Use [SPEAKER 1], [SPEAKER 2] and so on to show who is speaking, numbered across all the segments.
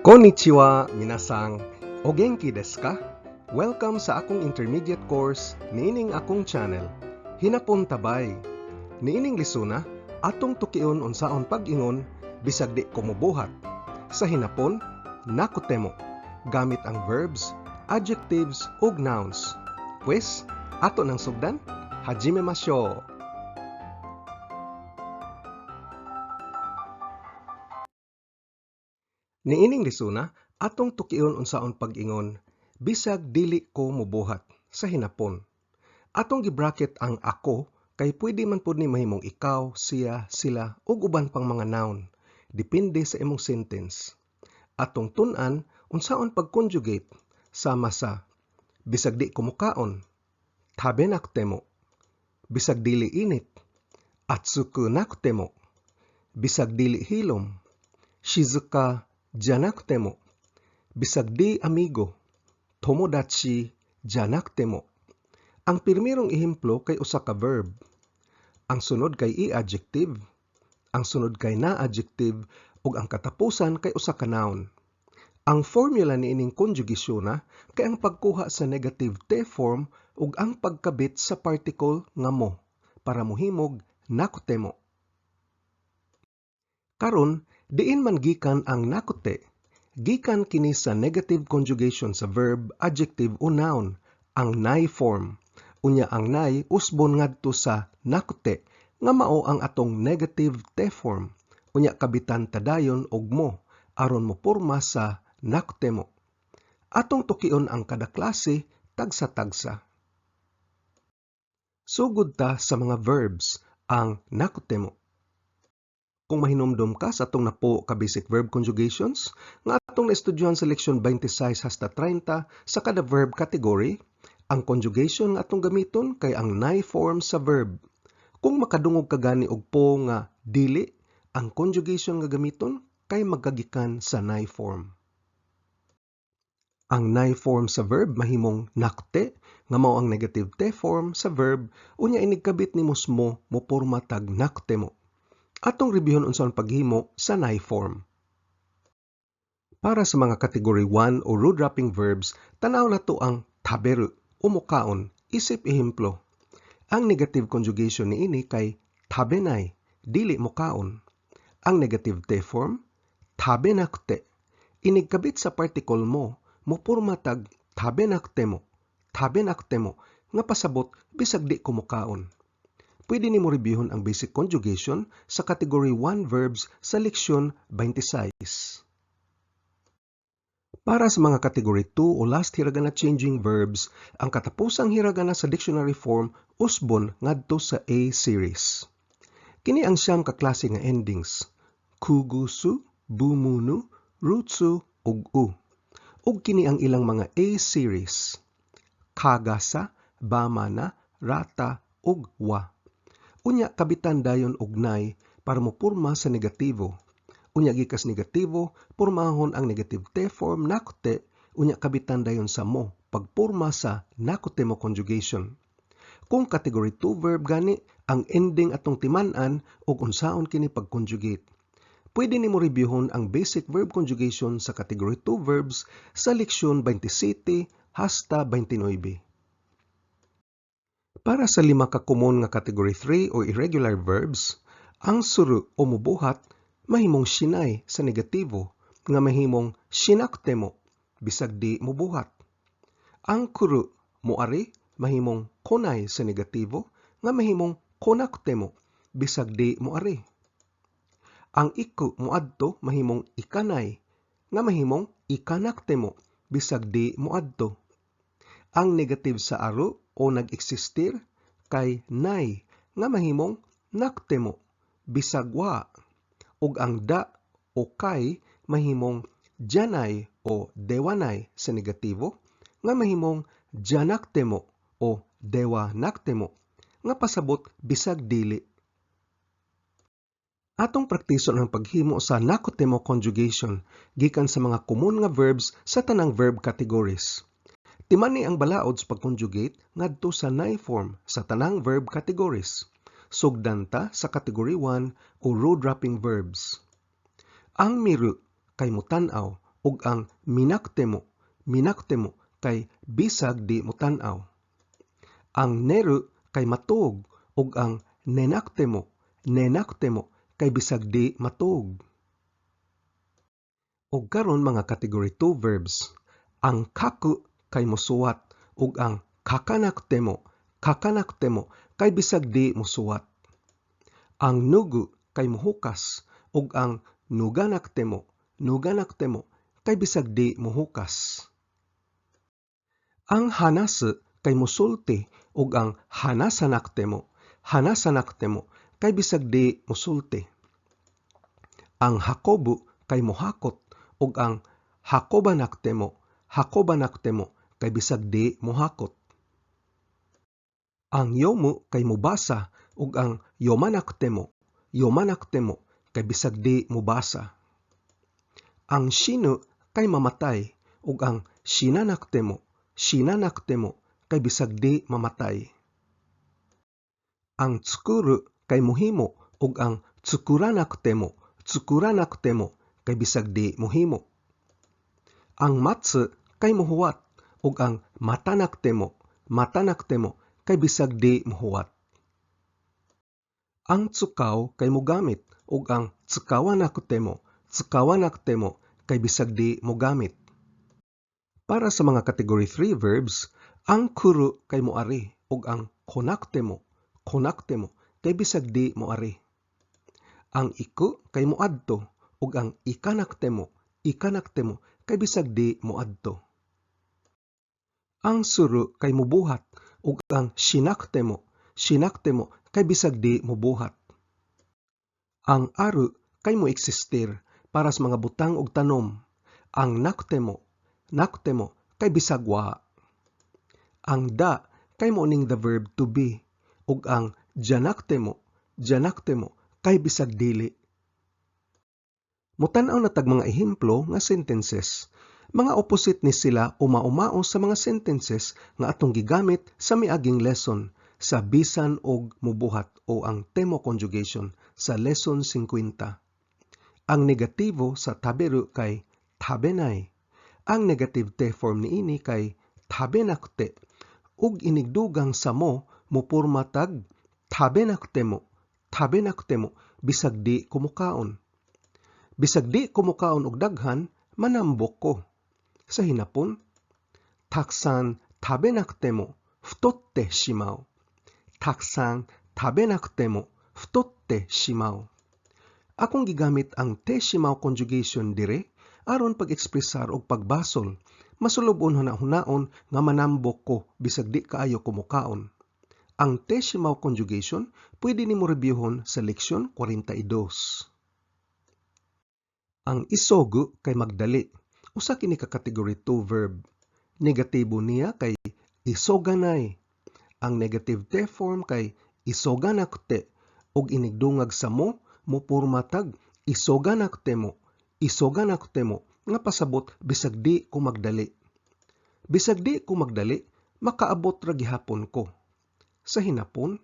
[SPEAKER 1] Konnichiwa, minasang. O genki desu ka? Welcome sa akong intermediate course niining akong channel. Hinapon tabay. Niining lisuna, atong tukion unsaon pag-ingon bisag di ko mobuhat. Sa hinapon, nakutemo. Gamit ang verbs, adjectives ug nouns. Pwes, ato nang sugdan, hajimemashou. Niining lisuna, atong tukion unsaon pag-ingon bisag dili ko mobuhat sa hinapon. Atong gibracket ang ako kay pwede man pud ni mahimong ikaw, siya, sila ug uban pang mga noun. Depende sa imong sentence. Atong tun-an unsaon pag-conjugate sama sa bisag di ko mokaon, tabe nakutemo, bisag dili init, atsuku nakutemo, bisag dili hilom, shizuka janakutemo, bisag di amigo, tomodachi janakutemo. Ang pirmirong ehemplo kay usa ka verb. Ang sunod kay i-adjective, ang sunod kay na-adjective, ug ang katapusan kay usa ka noun. Ang formula niining konjugasyon kay ang pagkuha sa negative te form ug ang pagkabit sa particle nga mo para mohimog nakutemo. Karon, diin man gikan ang nakute. Gikan kini sa negative conjugation sa verb, adjective o noun, ang nai form. Unya ang nai usbon ngadto sa nakute nga mao ang atong negative te form. Unya kabitan tadayon og mo aron mo porma sa nakutemo. Atong tukion ang kada klase tagsa-tagsa. Sugod ta sa mga verbs ang nakutemo. Kung mahinumdum ka sa atong napo ka basic verb conjugations, nga atong naestudyohan sa leksyon 26 hasta 30 sa kada verb category, ang conjugation nga atong gamiton kay ang nai form sa verb. Kung makadungog ka gani og po nga dili, ang conjugation nga gamiton kay magkagikan sa nai form. Ang nai form sa verb mahimong nakte, nga mao ang negative te form sa verb, unya inigkabit ni musmo mo porma tag nakutemo. Atong rebyuhon unsaon paghimo sa nai form. Para sa mga category 1 o root-wrapping verbs, tanaw nato ang taberu o mukaon, isip ehemplo. Ang negative conjugation niini kay tabenai, dili mukaon. Ang negative te form, tabenakute. Inigkabit sa particle mo porma tag tabenakutemo, nga pasabot bisag di ko mukaon. Pwede nimo rebyuhon ang basic conjugation sa category 1 verbs sa leksyon 26. Para sa mga category 2 o last hiragana changing verbs, ang katapusang hiragana sa dictionary form usbon ngadto sa A series. Kini ang siyam ka klase nga endings: kugusu, bumunu, rutsu ug u. Ug kini ang ilang mga A series: kagasa, bamana, rata ug wa. Unya kabitan dayon og nai para mopurma sa negatibo. Unya gikas negatibo, pormahon ang negative te form nakute, unya kabitan dayon sa mo pagporma sa nakutemo conjugation. Kung category 2 verb gani, ang ending atong timan-an og unsaon kini pag-conjugate. Pwede nimo rebyuhon ang basic verb conjugation sa category 2 verbs sa leksyon 27 hasta 29. Para sa lima ka common nga category 3 o irregular verbs, ang suru o mubuhat mahimong shinai sa negatibo nga mahimong shinakutemo bisag di mubuhat. Ang kuru moari mahimong konai sa negatibo nga mahimong konakutemo bisag di moari. Ang iku moadto mahimong ikanai nga mahimong ikanakutemo bisag di moadto. Ang negative sa aru o nag-existir kay nai nga mahimong nakutemo bisag wa, ug ang da o kay mahimong janai o dewanai sa negatibo nga mahimong janakutemo o dewanakutemo nga pasabot bisag dili. Atong praktison ang paghimo sa nakutemo conjugation gikan sa mga common nga verbs sa tanang verb categories. Timan ni ang balaod sa pag-conjugate ngadto sa nai form sa tanang verb categories. Sugdan ta sa category 1 o root-wrapping verbs. Ang miru kay mutan-aw ug ang minaktemo kay bisag di mutan-aw. Ang neru kay matuog ug ang nenaktemo kay bisag di matuog. Ug karon mga category 2 verbs, ang kaku kay mosuwat ug ang kakanaktemo kay bisag di mosuwat. Ang nugu kay mohukas ug ang nuganaktemo kay bisag di mohukas. Ang hanasu kay mosulti ug ang hanasanaktemo kay bisag di mosulti. Ang hakobu kay mohakot ug ang hakobanaktemo kay bisag di mohakot. Ang yomu kay mubasa ug ang yomanaktemo kay bisag di mubasa. Ang shinu kay mamatay ug ang shinanaktemo kay bisag di mamatay. Ang tsukuru kay mohimo ug ang tsukuranaktemo kay bisag di mohimo. Ang matsu kay mohuwat ug ang matanaktemo kay bisag di mohuwat. Ang tsukaw kay mogamit ug ang tsukawanaktemo kay bisag di mogamit. Para sa mga category 3 verbs, ang kuru kay moari ug ang konaktemo kay bisag di moari. Ang iku kay moadto ug ang ikanaktemo kay bisag di moadto. Ang suru kay mobuhat ug ang shinaktemo kay bisag di mobuhat. Ang aru kay moeksistir para sa mga butang ug tanom. Ang naktemo kay bisag wa. Ang da kay moning the verb to be ug ang janaktemo kay bisag dili. Mutan-aw na tag mga ehemplo nga sentences. Mga opposite ni sila uma-umao sa mga sentences nga atong gigamit sa miaging lesson sa bisan og mubuhat o ang temo conjugation sa lesson 50. Ang negatibo sa taberu kay tabenai. Ang negative te form niini kay tabenakte ug inigdugang sa mo mupurma tag tabenaktemo bisag di kumukaon. Bisag di kumukaon og daghan, manambok ko. Sa hinapon, taksan tabenaktemo futotte shimau. Taksan tabenaktemo futotte shimau. Akong gigamit ang te shimau conjugation dire aron pag-ekspresar og pagbasol. Masulubon hunaon nga manambok ko bisag di kaayo kumukaon. Ang te shimau conjugation pwede nimo rebyuhon sa leksyon 42. Ang isogu kay magdali. Usa kini ka category 2 verb. Negatibo niya kay isoganay. Ang negative te form kay isoganakte ug inigdungag sa mo mupurma tag isoganaktemo nga pasabot bisag di ko magdali. Bisag di ko magdali, makaabot ra gihapon ko. Sa hinapon,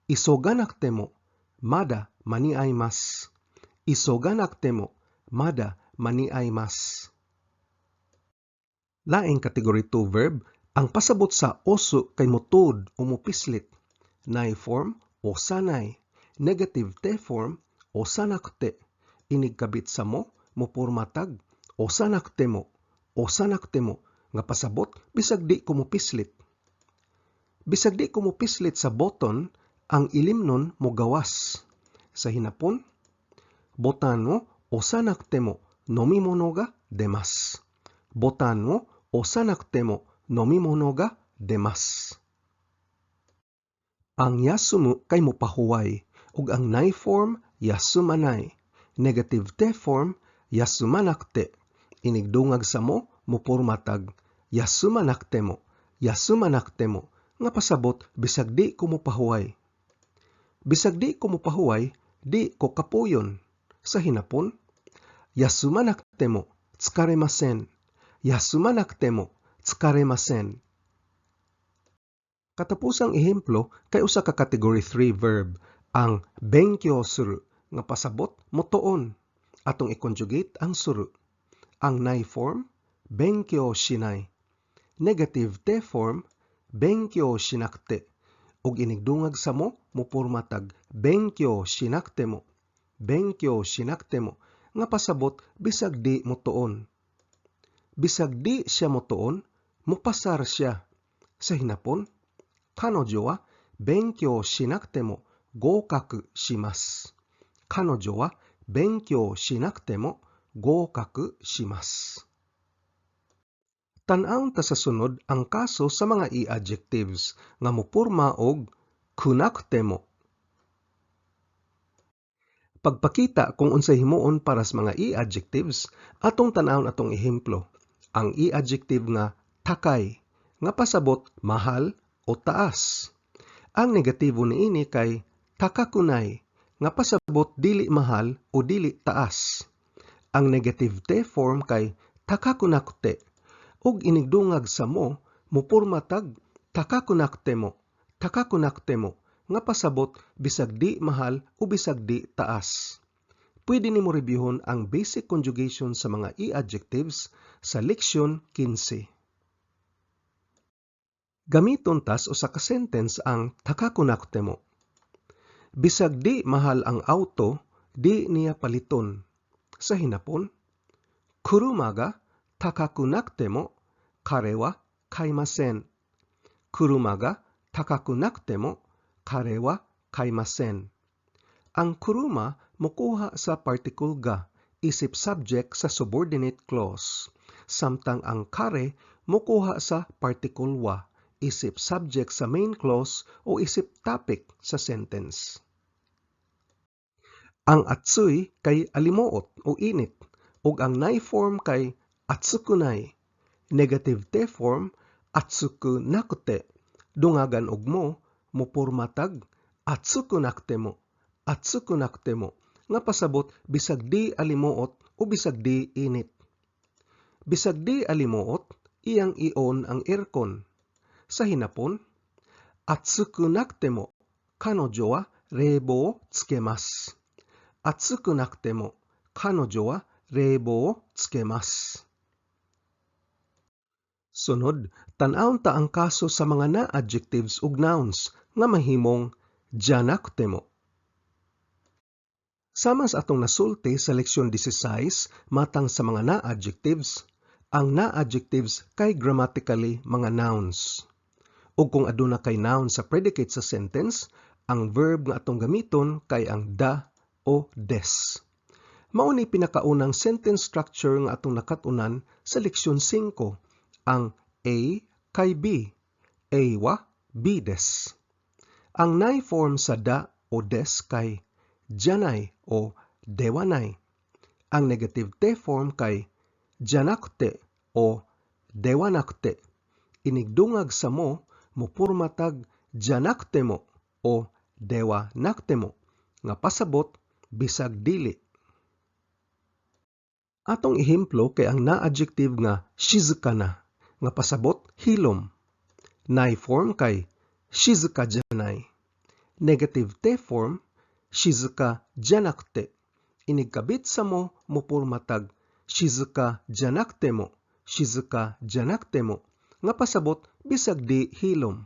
[SPEAKER 1] isoganaktemo mada maniaimas. Isoganaktemo mada maniaimas. Laing category 2 verb, ang pasabot sa oso kay mutod o mupislit. Nay form, osanay. Negative te form, osanakte. Inigkabit sa mo, mupurmatag, osanaktemo nga pasabot bisag di ko mupislit. Bisag di ko mupislit sa boton, ang ilimnon mo gawas. Sa hinapon, botan mo osanaktemo nomimono ga demas. Botan mo osanaktemo nomimono ga demas. Ang yasumu kay mopahuway ug ang nay form yasumanay. Negative te form yasumanakte. Inigdungag sa mo mupurmatag yasumanaktemo nga pasabot bisag di ko mopahuway. Bisag di ko mopahuway, di ko kapuyon. Sa hinapon, yasumanaktemo tsukaremasen. Yasumanaktemo tsukaremasen. Katapusang ehemplo kay usa ka category 3 verb, ang benkyou suru nga pasabot motuon. Atong i-conjugate ang suru. Ang nai form, benkyou shinai. Negative te form, benkyou shinakute. Ug inigdungag sa mo, mupurma tag benkyou shinakute mo. Benkyou shinakute mo. Nga pasabot bisag di mo tuon. Bisag di siya mo tuon, mupasar siya. Sa hinapon, kanojo wa benkyou shinakute mo gokaku shimasu. Kanojo wa benkyou shinakute mo gokaku shimasu. Tan-awon ta sa sunod ang kaso sa mga i-adjectives nga mupurma og kunakute mo. Pagpakita kung unsay himuon para sa mga i-adjectives, atong tan-awon atong ehemplo. Ang i-adjective nga takay, nga pasabot mahal o taas. Ang negatibo niini kay takakunay, nga pasabot dili mahal o dili taas. Ang negative te form kay takakunakute, ug inigdungag sa mo, mupurma tag takakunakute mo, nga pasabot bisag di mahal o bisag di taas. Pwede nimo reviewon ang basic conjugation sa mga i-adjectives sa leksyon 15. Gamiton tas usa ka sentence ang takakunakute mo. Bisag di mahal ang auto, di niya paliton. Sa hinapon, kuruma ga takaku nakute mo, kare wa kaimasen. Kuruma ga takaku nakute mo, kare wa kaimasen. Ang kuruma mokuha sa particle ga, isip subject sa subordinate clause. Samtang ang kare mokuha sa particle wa, isip subject sa main clause o isip topic sa sentence. Ang atsui kay alimuot o init, ug ang nai form kay atsukunai. Negative te form, atsuku nakute. Dungagan og mo, mupurma tag atsuku nakute mo. Atsuku nakute mo. Nga pasabot bisag di alimuot o bisag di init. Bisag di alimuot, iyang ion ang aircon. Sa hinapon, atsuku nakute mo, kanojo wa reibou wo tsukemasu. Atsuku nakute mo, kanojo wa reibou wo tsukemasu. Sunod, tan-awon ta ang kaso sa mga na-adjectives ug nouns nga mahimong janakute mo. Sama sa atong nasulti sa leksyon 16 matang sa mga na-adjectives, ang na-adjectives kay grammatically mga nouns. Ug kung aduna kay noun sa predicate sa sentence, ang verb nga atong gamiton kay ang da o des. Mao ni pinakaunang sentence structure nga atong nakatunan sa leksyon 5, ang A kay B, A wa B des. Ang nai form sa da o des kay janai o dewanai. Ang negative te form kay janakute o dewanakute. Inigdungag sa mo, mupurma tag janakute mo o dewanakute mo, nga pasabot bisag dili. Atong ehemplo kay ang na-adjective nga shizuka na, nga pasabot hilom. Nai form kay shizuka janai. Negative te form, shizuka janakute. Inigkabit sa mo, mupurma tag shizuka janakute mo, shizuka janakute mo, nga pasabot bisag di hilom.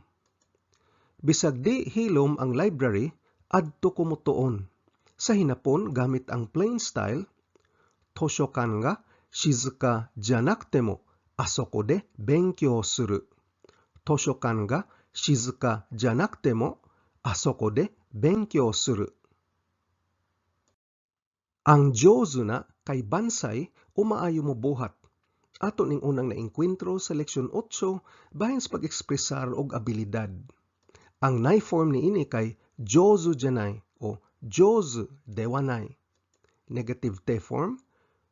[SPEAKER 1] Bisag di hilom ang library, adto ko mutuon. Sa hinapon, gamit ang plain style, toshokan ga shizuka janakute mo, asoko de benkyou suru. Toshokan ga shizuka janakute mo, asoko de benkyou suru. Ang jozu na kay bansay o maayo mo buhat. Ato ning unang naengkwentro sa leksyon 8 bahin sa pag-ekspresar og abilidad. Ang nai form niini kay jozu janai o jozu dewanai. Negative te form,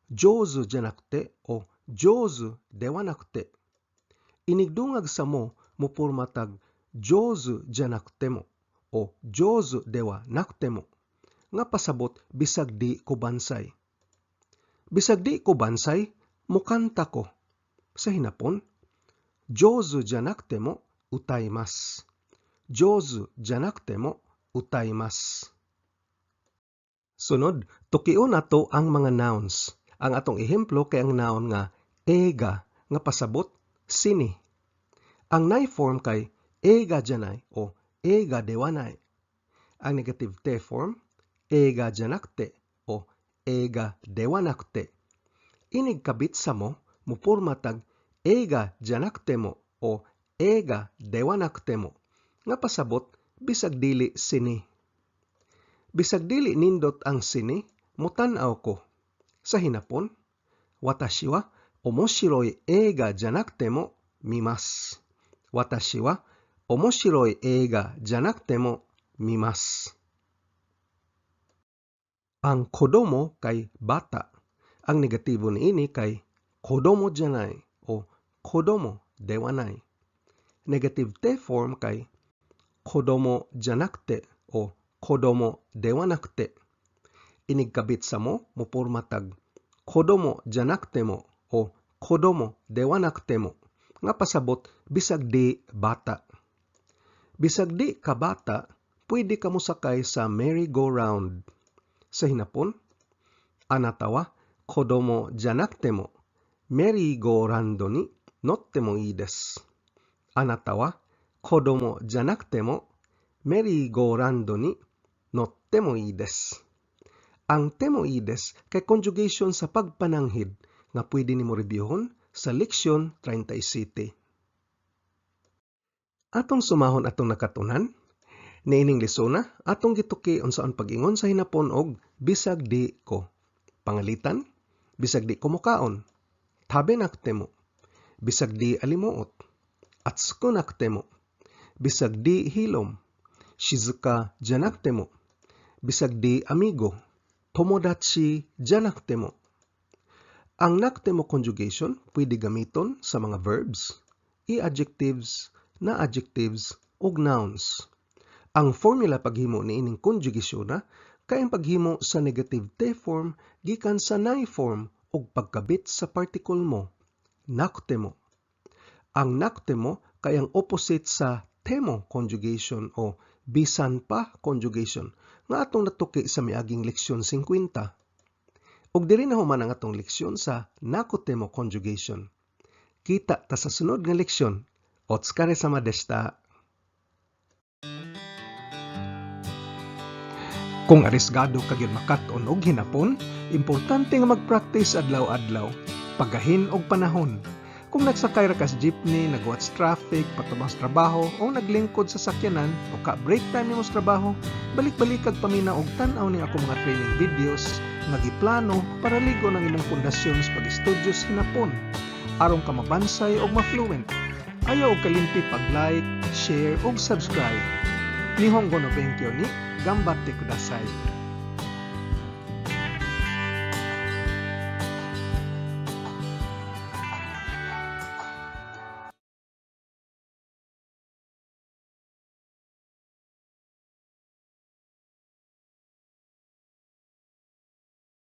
[SPEAKER 1] jozu janakute o jozu dewanakute. Inigdungag sa mo, mupurma tag jozu janakute mo o jozu dewanakute mo, nga pasabot bisag di ko bansay. Bisag di ko bansay, mukanta ko. Sa hinapon, jozu janakute mo utaimasu. Jozu janakute mo utaimasu. Sunod, tukion nato ang mga nouns. Ang atong ehemplo kay ang noun nga eiga nga pasabot sini. Ang nai form kay eiga janai o eiga dewanai. Ang negative te form eiga janakute o eiga dewanakute. Inig kabit sa mo mupurma tag eiga janakute mo o eiga dewanakute mo nga pasabot bisag dili sini. Bisag dili nindot ang sini, mutan-aw ko. Sa hinapon, watashi wa omoshiroi eiga janakute mo mimasu. Watashi wa omoshiroi eiga janakute mo mimasu. Ang kodomo kay bata. Ang negatibo niini kay kodomo janai o kodomo dewanai. Negative te form kay kodomo janakute o kodomo dewanakute. Inig kabit sa mo mupurma tag kodomo janakute mo o kodomo dewanakute mo nga pasabot bisag di bata. Bisag di ka bata, pwede ka musakay sa merry-go-round. Sa hinapon, anata wa kodomo janakute mo merry-go-round ni notte mo ii desu. Anata wa kodomo janakute mo merry-go-round ni notte mo ii desu. Ang temo ii desu kay conjugation sa pagpananghid nga pwede nimo reviewon sa leksyon 37. Atong sumahon atong nakatunan, niining lesona atong gituki unsaon pag-ingon sa hinapon og bisag di ko. Pangalitan, bisag di ko mukaon. Tabe nakute mo. Bisag di alimuot. Atsuku nakute mo. Bisag di hilom. Shizuka janakute mo. Bisag di amigo. Tomodachi janakute mo. Ang nakute mo conjugation pwede gamiton sa mga verbs, i-adjectives, na-adjectives, ug nouns. Ang formula paghimo niining konjugasyon kay ang paghimo sa negative te form gikan sa nai form ug pagkabit sa particle mo, nakute mo. Ang nakute mo kay ang opposite sa temo conjugation o bisan pa conjugation nga atong natuki sa miaging leksyon 50. Ug diri na human ang atong leksyon sa nakute mo conjugation. Kita ta sa sunod nga leksyon. Otsukare-sama deshita. Kung arisgado ka gyud makat-on og hinapon, importante nga mag-practice adlaw-adlaw, pagahin og panahon. Kung nagsakay ra ka sa jeepney, nagwatch traffic, patubang sa trabaho, o naglingkod sa sakyanan, o ka-break time nimo sa trabaho, balik-balik kag pamina og tan-aw ni ako mga training videos nga giplano para ligo ng imong pundasyon sa pag-estudyo sa hinapon, aron ka mabansay og ma-fluent. Ayaw og kalimti pag-like, share ug subscribe. Nihongo no benkyo ni gambatte kudasai.